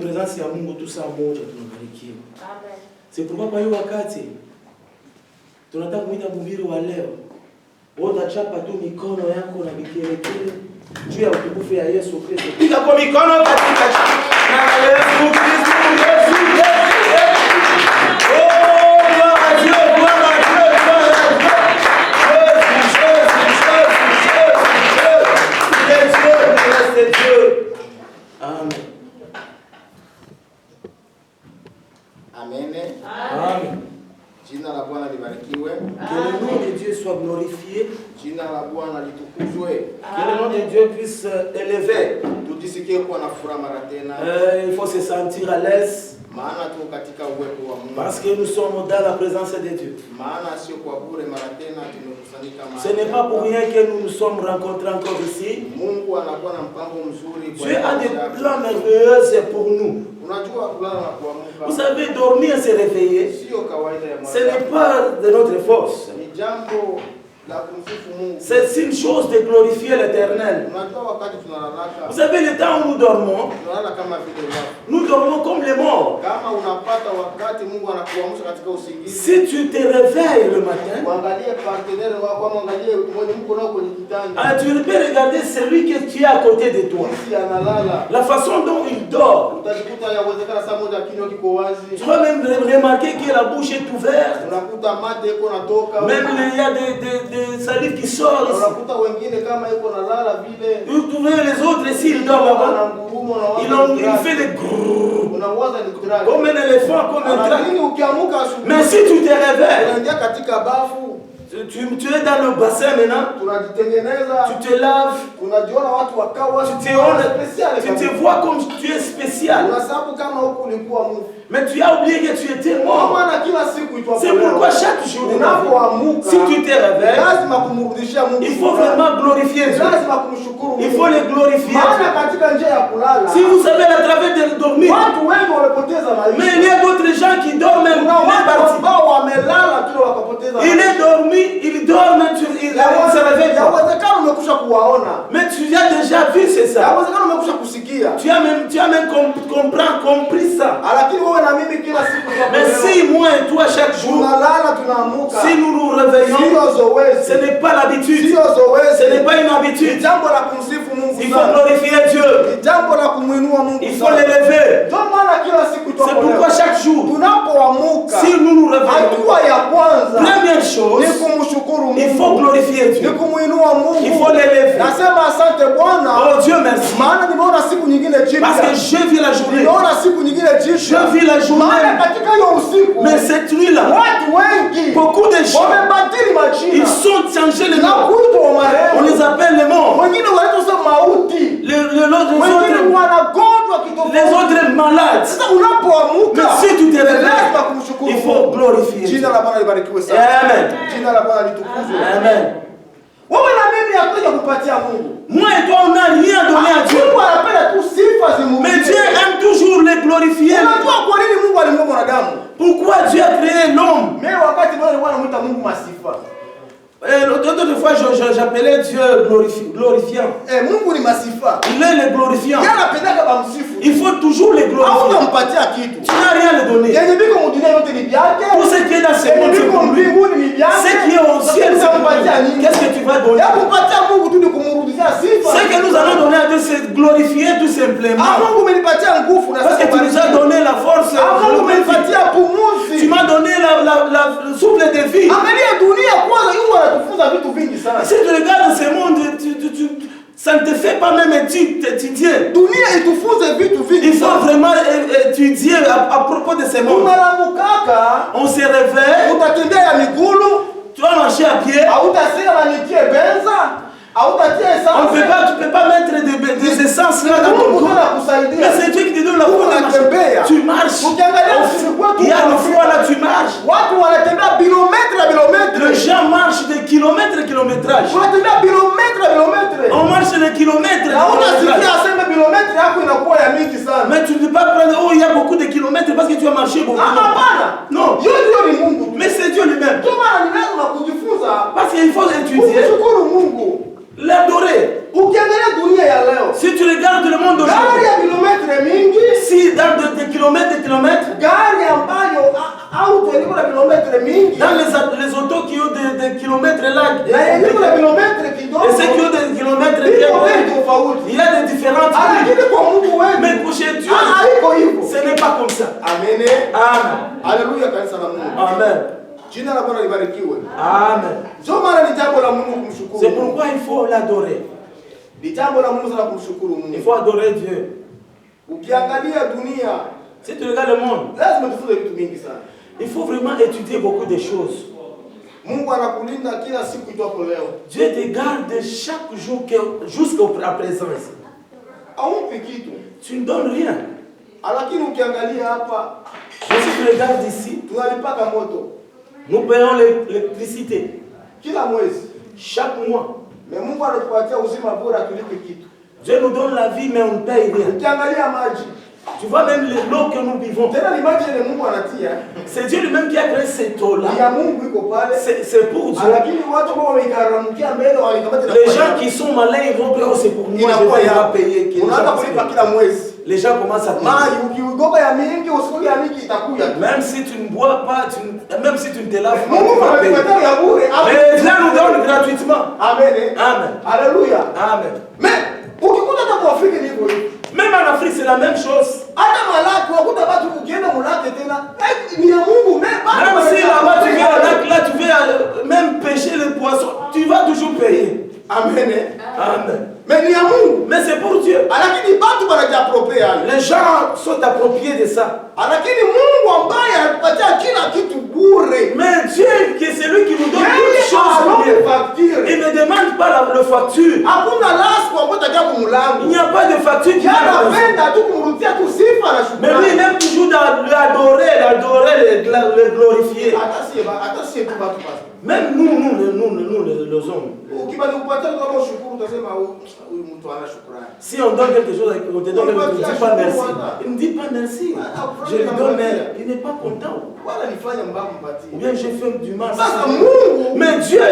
Présence ya Mungu tu saa moja tunabarikiwa. Amen. C'est pourquoi kwa hiyo wakati tunataka kuita mhubiri wa leo. Wewe utachapa tu mikono yako na vikelekele juu ya utukufu ya Yesu Kristo. Piga kwa mikono katika jina la Yesu Kristo. Amen. Amen. Jina la Bwana libarikiwe. Que le nom de Dieu soit glorifié. Jina la Bwana litukuzwe. Que le nom de Dieu puisse élever. Tujisikie kuwa na furaha mara tena. Il faut se sentir à l'aise. Maana tu katika uwepo wa Mungu. Parce que nous sommes dans la présence de Dieu. Maana sio kwa bure mara tena tumekusanyika mahali. Ce n'est pas pour rien que nous nous sommes rencontrés encore ici. Mungu anakuwa na mpango mzuri kwa Dieu a des plans merveilleux pour nous. Unajua kulala na kuamka. Vous savez, dormir et se réveiller, Sio kawaida ya ce n'est pas de notre force. Ni jambo la kumsifu Mungu. C'est une chose de glorifier l'Éternel. Unajua wakati tunalalaka. Vous savez, le temps où nous dormons, Tunalala kama vile wafu. nous dormons comme les morts. Kama unapata wakati Mungu anakuamsha katika usingizi. Si tu te réveilles le matin, Muangalie partenaire wako, muangalie mwenye mko nao kwenye kitanda. tu peux regarder celui que tu as à côté de toi. Jinsi analala. La façon dont il dort. Utajikuta yawezekana saa moja kinywa kiko wazi. Tu vas même remarquer que la bouche est ouverte. Unakuta mate iko natoka. Même il y a des salives qui sortent. Unakuta wengine kama iko nalala vile. Vous trouvez les autres ici, ils dorment là-bas. Il fait des grrrr. Unawaza ni drag. Comme un éléphant, comme un dragon. Lakini ukiamuka asubuhi. Mais si tu te réveilles, unaingia katika bafu. Tu es dans le bassin maintenant. Tunajitengeneza. Tu te laves. Unajiona watu wakawa. Tu te vois comme tu es spécial. Unasabu kama huko ulikuwa Mungu. Mais tu as oublié que tu étais mort. C'est pourquoi chaque jour, si tu te réveilles, il faut vraiment glorifier Dieu. Il faut le glorifier. Si vous savez à travers de dormir, mais il y a d'autres gens qui dorment même partis. Il est dormi, il dort, mais il se réveille pas. Mais tu as déjà vu, c'est ça. Tu as même compris ça. Mais si moi et toi chaque jour, si nous nous réveillons, ce n'est pas l'habitude, ce n'est pas une habitude. Il faut glorifier Dieu, il faut l'élever. C'est pourquoi chaque jour, si nous nous réveillons, première chose, il faut glorifier Dieu, il faut l'élever. Oh Dieu merci, parce que je vis la journée, je vis la journée. Mais cette nuit-là, beaucoup de gens, ils sont changés les morts. On les appelle les morts. Les autres malades. Mais si tu te réveilles, il faut glorifier. Amen. Amen. Moi et toi, on n'a rien donné à Dieu. Mais Dieu aime toujours les glorifier. Pourquoi Dieu a créé l'homme? L'autre fois, j'appelais Dieu glorifiant. Il est le glorifiant. Il faut toujours le glorifier. Tu n'as rien à donner. Tout ce qui est dans ce monde, c'est pour lui. Ce qui est au ciel, c'est pour lui. Qu'est-ce que tu vas donner? Ce que nous allons donner à Dieu, c'est glorifier tout simplement. Parce que tu nous as donné la force. Tu m'as donné le souffle de vie. Si tu regardes ce monde, ça ne te fait pas même étudier. Il faut vraiment étudier à propos de ce monde. On se réveille. Tu vas marcher à pied. Tu ne peux pas mettre des essences là dans ton corps. Mais c'est Dieu qui te donne la force de marcher. Tu marches. Il y a le froid là, tu marches. Les gens marchent de kilomètres et kilométrage. On marche de kilomètres. Mais tu ne peux pas prendre, oh il y a beaucoup de kilomètres parce que tu as marché beaucoup. Non. Mais c'est Dieu lui-même. Parce qu'il faut étudier. L'adorer. Si tu regardes le monde d'aujourd'hui, si dans des kilomètres, dans les autos qui ont des kilomètres là, et ceux qui ont des kilomètres, il y a des différentes prix. Mais pour chez Dieu, ce n'est pas comme ça. Amen. Amen. Alléluia. Amen. Amen. C'est pourquoi il faut l'adorer. Il faut adorer Dieu. Si tu regardes le monde, il faut vraiment étudier beaucoup de choses. Dieu te garde chaque jour jusqu'à présent. Tu ne donnes rien. Mais si tu regardes ici, nous payons l'électricité chaque mois. Dieu nous donne la vie, mais on ne paye rien. Tu vois même l'eau que nous vivons. C'est Dieu lui-même qui a créé cette eau-là. C'est pour Dieu. Les gens qui sont malins, ils vont payer, c'est pour moi, je vais pas payer. Les gens commencent à payer. Même si tu ne bois pas, même si tu ne te laves pas, tu vas payer. Mais Dieu nous donne gratuitement. Amen. Amen. Alléluia. Amen. Mais, même en Afrique, c'est la même chose. Même si là-bas tu viens là tu veux même pêcher les poissons, tu vas toujours payer. Amen. Amen. Mais c'est pour Dieu. Les gens sont appropriés de ça. Mais Dieu, qui est celui qui nous donne toutes choses, il ne demande pas la facture. Il n'y a pas de facture qui mais lui, il aime toujours l'adorer, le glorifier. Même nous les hommes. Si on donne quelque chose, on te donne quelque chose, tu ne dis pas merci. Il ne dit pas merci. Je lui donne, mais il n'est pas content. Ou bien j'ai fait du mal. Mais Dieu,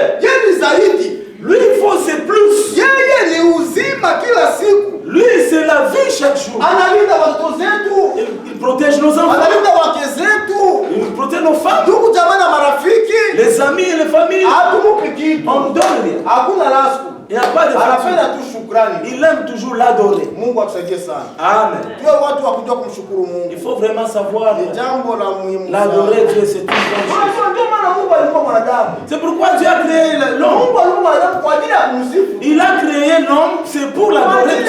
lui, il faut c'est plus. Lui, c'est la vie chaque jour. Il protège nos enfants. Il protège nos femmes. Les amis et les familles. On donne rien. Il n'y a pas de il aime toujours l'adorer. Amen. Il faut vraiment savoir l'adorer Dieu, c'est tout. C'est pourquoi Dieu a créé l'homme. Il a créé l'homme, c'est pour l'adorer.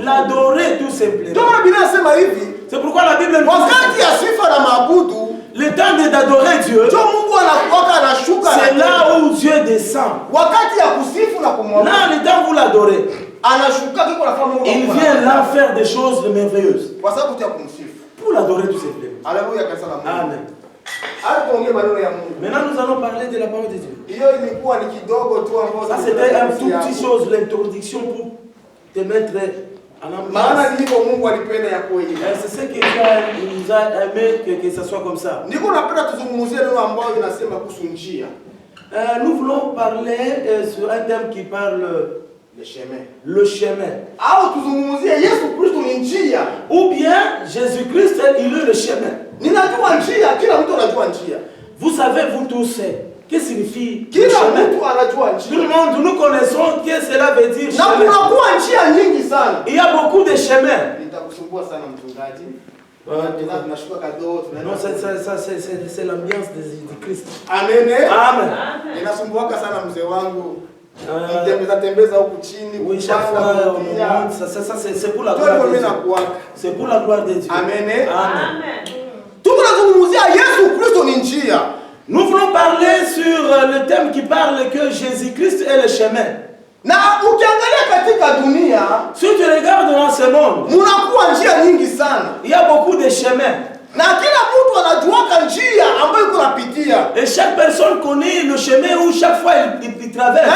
L'adorer tout simplement. C'est pourquoi la Bible nous dit le temps d'adorer Dieu, c'est là où Dieu descend. Là, le temps où vous l'adorez, il vient là faire des choses merveilleuses. Pour l'adorer tout simplement. Amen. Maintenant, nous allons parler de la parole de Dieu. Ça, c'était une toute petite chose, l'introduction pour te mettre en ambiance. C'est ce que Dieu nous a aimé que ça soit comme ça. Nous voulons parler sur un thème qui parle le chemin. Ou bien Jésus-Christ, il est le chemin. Vous savez, vous tous, qu'est-ce que signifie le chemin? Tout le monde, nous connaissons que cela veut dire chemin. Il y a beaucoup de chemins. Non, c'est l'ambiance de Christ. Amen. Amen. Oui, chaque fois, ça c'est pour la gloire de Dieu. C'est pour la gloire de Dieu. Amen. Amen. Nous voulons parler sur le thème qui parle que Jésus-Christ est le chemin. Si tu regardes dans ce monde, il y a beaucoup de chemins. Et chaque personne connaît le chemin où chaque fois il traverse.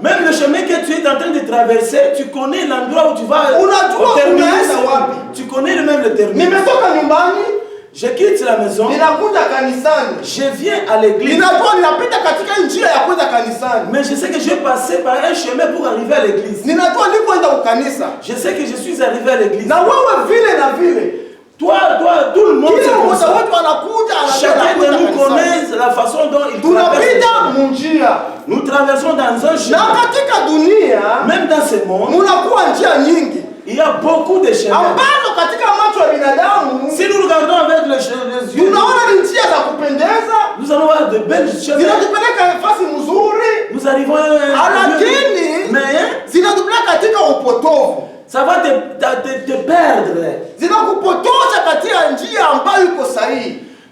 Même le chemin que tu es en train de traverser, tu connais l'endroit où tu vas au terminus. Tu connais même le terminus. Je quitte la maison. Je viens à l'église. Mais je sais que je vais passer par un chemin pour arriver à l'église. Je sais que je suis arrivé à l'église. Toi, tout le monde se connaît. Chacun de nous connaît la façon dont il traverse le chemin. Nous traversons dans un chemin. Même dans ce monde, il y a beaucoup de chemins. Si nous regardons avec les yeux, nous allons voir de belles chemins. Nous arrivons à un lieu, mais ça va te perdre.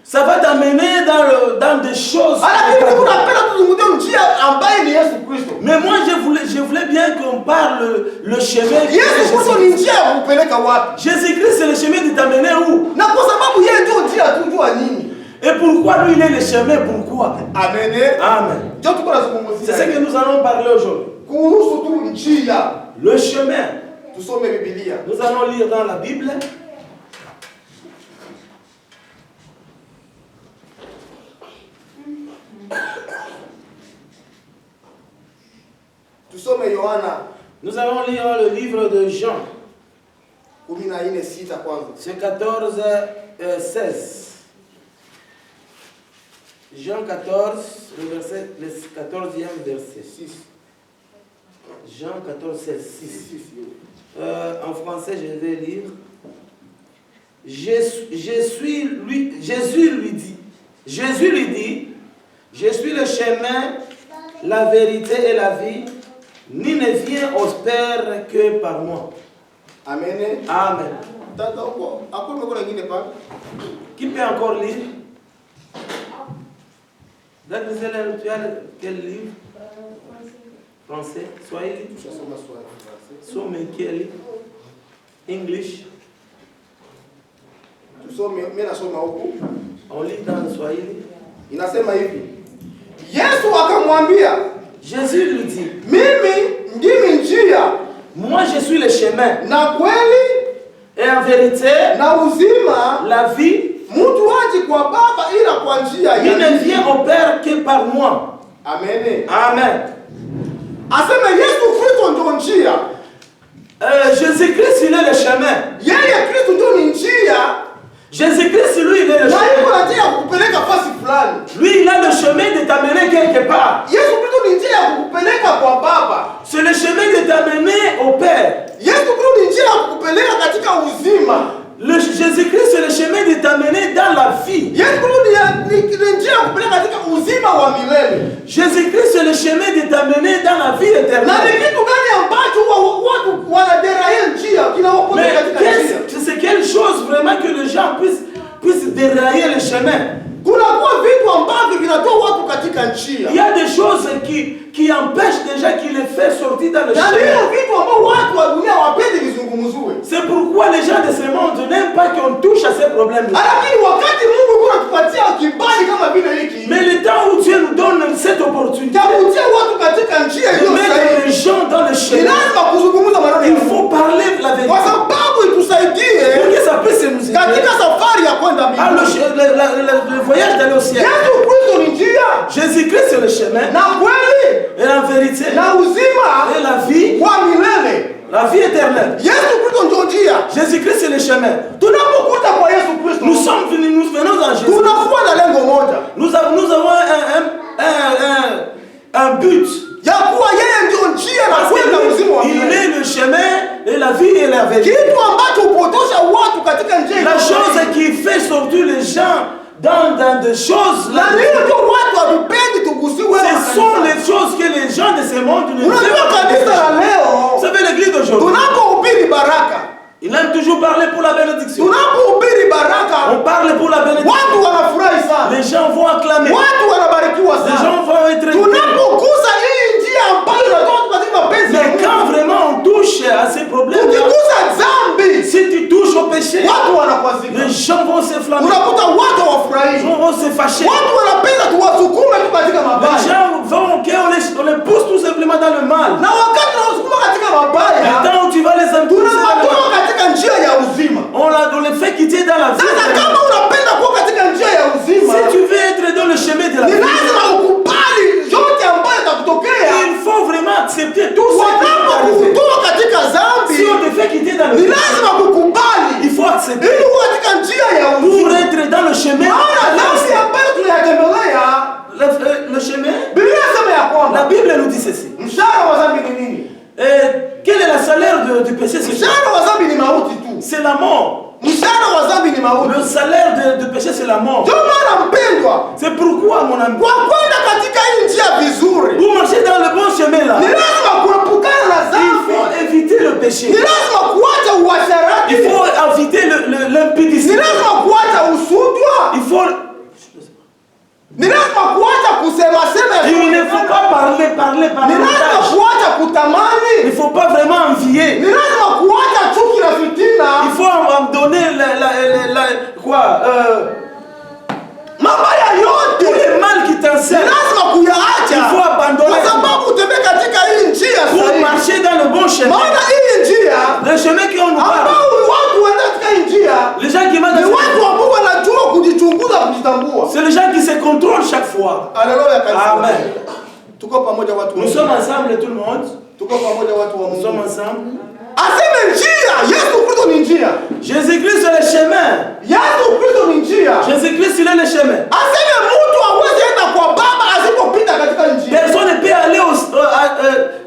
Ça va t'amener dans des choses. Mais moi je voulais bien qu'on parle le chemin. Jésus-Christ c'est le chemin de t'amener où? Et pourquoi lui il est le chemin? Pourquoi? Amen. C'est ce que nous allons parler aujourd'hui. Le chemin. Nous allons lire dans la Bible. Nous allons lire le livre de Jean. C'est 14, 16. Jean 14, le 14e verset. 6. Jean 14, 16, 6. En français, je vais lire. Jésus lui dit, je suis le chemin, la vérité et la vie. Ni ne vient au Père que par moi. Amen. Amen. Qui peut encore lire? Tu as quel livre? Français. Swahili. Swahili. English. On lit dans Swahili. Inasema hivi. Yesu akamwambia, Jésus lui dit, mimi ndimi njia, moi je suis le chemin, na kweli, et en vérité, na uzima, la vie. Mtu haji kwa Baba ila kwa njia il ne vient au Père que par moi. Amen. Amen. Asema Yesu Kristo ndio njia. Jésus-Christ il est le chemin. Yeye Kristo ndio ni njia. Jésus-Christ, lui, il est le chemin. Lui, il a le chemin de t'amener quelque part. C'est le chemin de t'amener au Père. Jésus-Christ, c'est le chemin de t'amener dans la vie. Jésus-Christ, c'est le chemin de t'amener dans la vie éternelle. Mais c'est quelle chose vraiment que les gens puissent dérailler le chemin? Il y a des choses qui empêchent déjà qu'il les fait sortir dans le chemin. C'est pourquoi les gens de ce monde n'aiment pas qu'on touche à ces problèmes. Mais le temps où Dieu nous donne cette opportunité de mettre les gens dans le chemin, il faut parler la vérité pour que ça puisse nous aider. Le voyage d'aller au ciel. Jésus-Christ c'est le chemin. Et la vérité. Et la vie. La vie éternelle. Jésus-Christ c'est le chemin. Nous sommes venus, nous venons en Jésus. Nous avons un but. Il est le chemin et la vie et la vérité. La chose qui fait sortir les gens dans des choses là, ce sont les choses que les gens de ce monde ne veulent pas. Vous savez l'église d'aujourd'hui, il aime toujours parler pour la bénédiction. On parle pour la bénédiction. Les gens vont acclamer. Les gens vont être mais quand vraiment on touche à ces problèmes, si tu touches au péché, les gens vont s'enflammer. Les gens vont se fâcher. Les gens vont qu'on les pousse tout simplement dans le mal. Le temps où tu vas les entourner, on les fait quitter dans la vie. la mort. Mshahara wa dhambi ni mauti. Le salaire de péché, c'est la mort. Ndio maana mpendwa, C'est pourquoi, mon ami, kwa kwenda katika hii njia vizuri, pour marcher dans le bon chemin là, ni lazima kuepukana na il dhambi. faut éviter le péché. Ni lazima kuacha uasherati. Il faut éviter Ni l'impudicité. lazima kuacha usudwa. Il faut... Ni lazima kuacha kusema sema. Il ne faut pas parler Ni lazima davantage. kuacha kutamani. Il ne faut pas vraiment envier. Ni lazima kuacha chuki na fitina. Il faut en donner Mabaya tous yote. les mal qui Ni t'enseignent. lazima kuyaacha. Il faut abandonner. Kwa sababu utembee katika hii njia Pour sahihi. marcher dans le bon chemin. Maana hii njia Le chemin qu'on nous parle. ambao watu wanaenda katika hii njia Les gens qui ni marchent, watu ambao wanajua kujichunguza, kujitambua. c'est les gens qui se contrôlent chaque fois. Haleluya kanisa. Amen. Tuko pamoja watu wa Nous Mungu. sommes ensemble, tout le monde. Tuko pamoja watu wa Nous sommes Mungu. ensemble. Aseme njia, Yesu Kristo ni njia. Jésus-Christ est le chemin. Yesu Kristo ni njia. Jésus-Christ, il est le chemin. Aseme mtu hawezi enda kwa Baba asipopita katika njia. Personne ne peut aller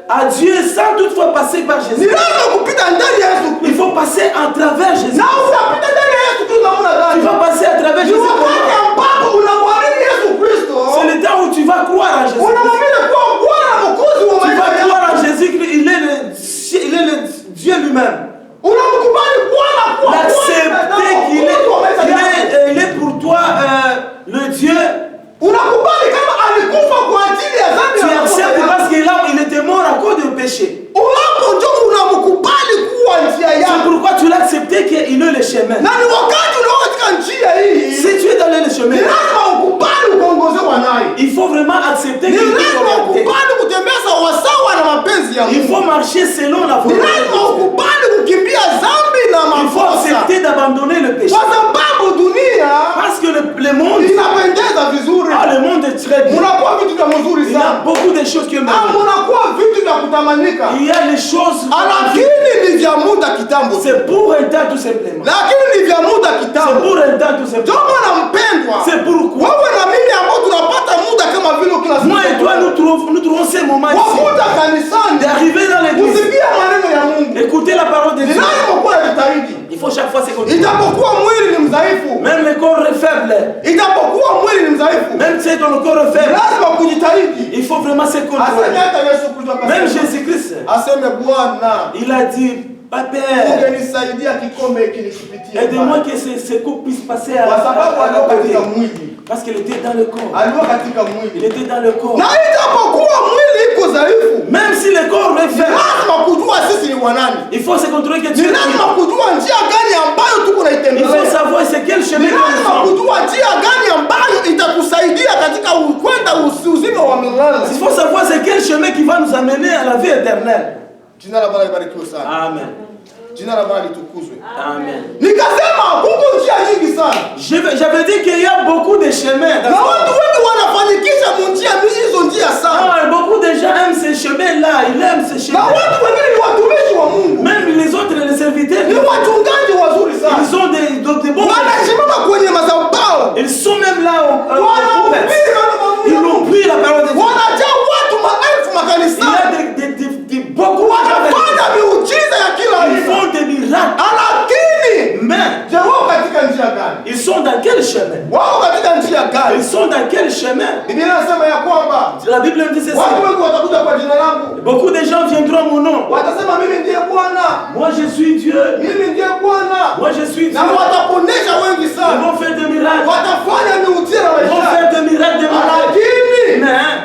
à Dieu sans toutefois passer par Ni Jésus. lazima kupita ndani ya Yesu Il Kristo. faut passer à travers Jésus. Na unapita ndani ya Yesu Kristo namna Tu gani? vas passer à travers Ni Jésus. wakati ambapo unamwamini Yesu Kristo. C'est le temps où tu vas croire en Jésus. Unamwamini kuwa Bwana na Mwokozi wa Tu maisha vas yako. croire en Jésus-Christ. Il est le Dieu lui-même. Unamkubali Bwana kuwa L'accepter qu'il il est pour toi le Dieu. Unakubali kama alikufa kwa ajili ya dhambi Tu na makosa acceptes yako. parce qu'il était mort à cause du péché. Unapo ndio unamkubali kuwa njia C'est yako. pourquoi tu l'as accepté qu'il est le chemin. Na ni wakati unaoka katika njia hii, Si tu es dans le ni chemin, lazima ukubali uongozewa naye. il faut vraiment accepter Ni qu'il est lazima orienté. ukubali kutembea sawasawa na mapenzi ya Il Mungu. faut marcher selon la Ni volonté de lazima Dieu. ukubali kukimbia dhambi na Il faut makosa. accepter d'abandonner le péché. Kwa sababu dunia Parce que le monde, inapendeza vizuri. le monde est très bien. Munakuwa vitu vya mzuri Il y a sana. beaucoup de choses qui me Munakuwa vitu vya kutamanika. Il y a les choses. Lakini ni vya muda kitambo. C'est pour un temps tout simplement. Lakini ni vya muda C'est kitambo. pour un temps tout Ndio simplement. maana mpendwa, C'est pourquoi wewe na mimi ambao tunapata muda kama vile kila siku. moi et toi nous trouvons ces moments ici Wakuta kanisani, d'arriver dans l'église, usikie maneno ya Mungu. écouter la parole de Ni Dieu. lazima kuwa jitahidi. Il faut chaque fois s'écouter. Ijapokuwa mwili ni mdhaifu, Même le corps est faible, ijapokuwa mwili ni mdhaifu, même si ton corps est faible, lazima kujitahidi. il faut vraiment se Aseme contrôler. hata Yesu Kristo Même akasema, Jésus-Christ, aseme Bwana, il a dit, Père, ungenisaidia kikombe hiki nikipitie. aide-moi que ce couple puisse passer Kwa sababu alikuwa katika côté. mwili. Parce qu'il était dans le corps. Alikuwa katika Il mwili. était dans le corps. Na ijapokuwa mwili iko dhaifu, Même si le corps est ni faible, lazima kujua sisi ni wanani. il faut se contrôler que Ni tu es lazima qui. kujua njia gani ambayo tuko Il naitembelea. faut savoir c'est quel Ni chemin que nous lazima sommes. kujua njia gani ambayo itakusaidia katika kwenda uzima wa milele. Il faut savoir c'est quel chemin qui va nous amener à la vie éternelle. Jina la Bwana libarikiwe sana. Amen. Jina la Bwana litukuzwe. Amen. Nikasema huko njia nyingi sana. J'avais dit qu'il y a beaucoup de chemins. Na watu wengi wanafanikisha njia hizo njia sana. Ah, beaucoup de gens aiment ces chemins-là. Ils aiment ces Na chemins. watu wengine ni watumishi wa Mungu. Même les autres, les serviteurs, Ni wachungaji wazuri sana. ils ont des bons. Wanasimama kwenye madhabahu. Ils sont même là au Wanahubiri Ils n'ont plus la parole de Dieu. wanajaa watu maelfu Il y a makanisani. beaucoup de gens. Wanafanya miujiza ya kila Ils aina. font des miracles. Lakini Mais je, wao katika njia gani? ils sont dans quel chemin? Wao katika njia gani? Ils sont dans quel chemin? Biblia inasema ya kwamba La Bible dit ceci. watu wengi watakuja kwa jina langu, Beaucoup de gens viendront à mon nom. watasema mimi ndiye Bwana, Moi je suis Dieu. mimi ndiye Bwana, Moi je suis na Dieu. wataponesha wengi Ils sana, vont faire des miracles. watafanya miujiza na Ils vont maisha, faire des miracles, des miracles. lakini Mais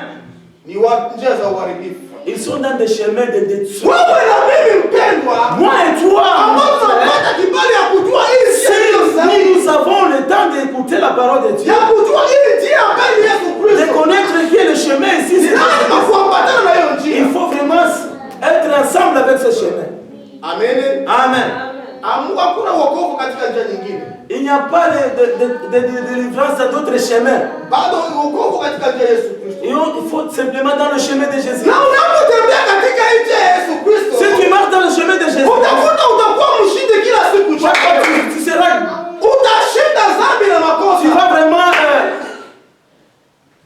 ni wa njia za uharibifu. ils sont dans des chemins de détruction. Wewe na mimi mpendwa, Moi et toi, ambao tunapata kibali ya kujua hii njia iliyo si sahihi, nous avons le temps d'écouter la parole de Dieu, ya kujua hii njia ambayo ni Yesu de Kristo, connaître qui est le chemin ici, ni lazima kuambatana na hiyo njia. il faut vraiment être ensemble avec ce chemin. Amen. Amen. Hakuna wokovu katika njia nyingine. Il n'y a pas de délivrance dans d'autres chemins. Bado wokovu katika njia ya Yesu Kristo. Il faut simplement dans le chemin de Jésus. Na unapotembea katika njia ya Yesu Kristo, Si tu marches dans le chemin de Jésus, utakuta utakuwa mshindi kila siku